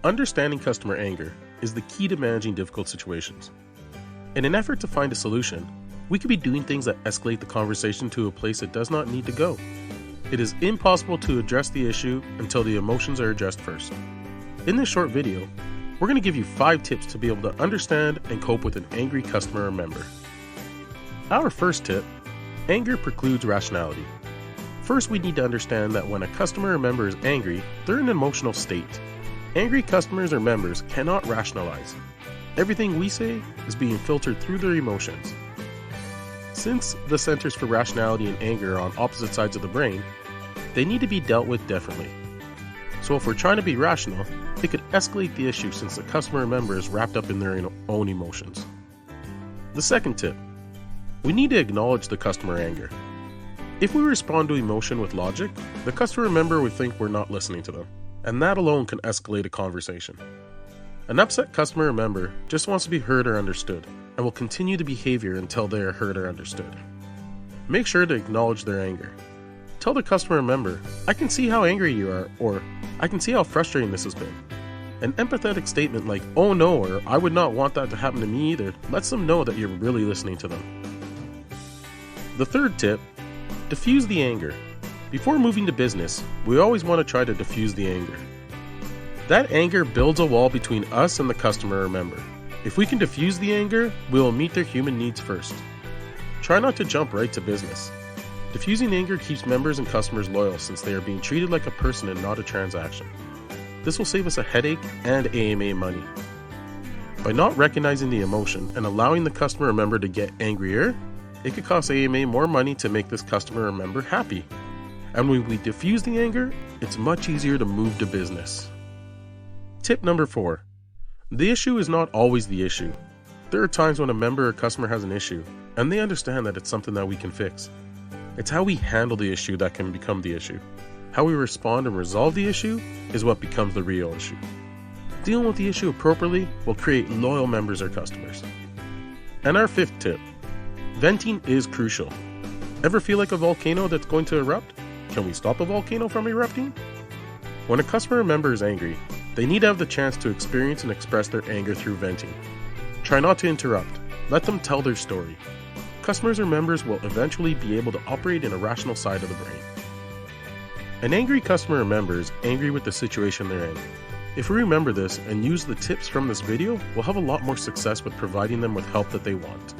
Understanding customer anger is the key to managing difficult situations. In an effort to find a solution, we could be doing things that escalate the conversation to a place it does not need to go. It is impossible to address the issue until the emotions are addressed first. In this short video, we're going to give you 5 tips to be able to understand and cope with an angry customer or member. Our first tip: anger precludes rationality. First, we need to understand that when a customer or member is angry, they're in an emotional state. Angry customers or members cannot rationalize. Everything we say is being filtered through their emotions. Since the centers for rationality and anger are on opposite sides of the brain, they need to be dealt with differently. So if we're trying to be rational, it could escalate the issue since the customer or member is wrapped up in their own emotions. The second tip: we need to acknowledge the customer anger. If we respond to emotion with logic, the customer or member would think we're not listening to them, and that alone can escalate a conversation. An upset customer or member just wants to be heard or understood, and will continue the behavior until they are heard or understood. Make sure to acknowledge their anger. Tell the customer or member, "I can see how angry you are," or "I can see how frustrating this has been." An empathetic statement like "oh no" or "I would not want that to happen to me either" lets them know that you're really listening to them. The third tip: diffuse the anger. Before moving to business, we always want to try to diffuse the anger. That anger builds a wall between us and the customer or member. If we can diffuse the anger, we will meet their human needs first. Try not to jump right to business. Diffusing anger keeps members and customers loyal since they are being treated like a person and not a transaction. This will save us a headache and AMA money. By not recognizing the emotion and allowing the customer or member to get angrier, it could cost AMA more money to make this customer or member happy. And when we diffuse the anger, it's much easier to move to business. Tip number 4. The issue is not always the issue. There are times when a member or customer has an issue, and they understand that it's something that we can fix. It's how we handle the issue that can become the issue. How we respond and resolve the issue is what becomes the real issue. Dealing with the issue appropriately will create loyal members or customers. And our 5th tip: venting is crucial. Ever feel like a volcano that's going to erupt? Can we stop a volcano from erupting? When a customer or member is angry, they need to have the chance to experience and express their anger through venting. Try not to interrupt. Let them tell their story. Customers or members will eventually be able to operate in a rational side of the brain. An angry customer or member is angry with the situation they're in. If we remember this and use the tips from this video, we'll have a lot more success with providing them with help that they want.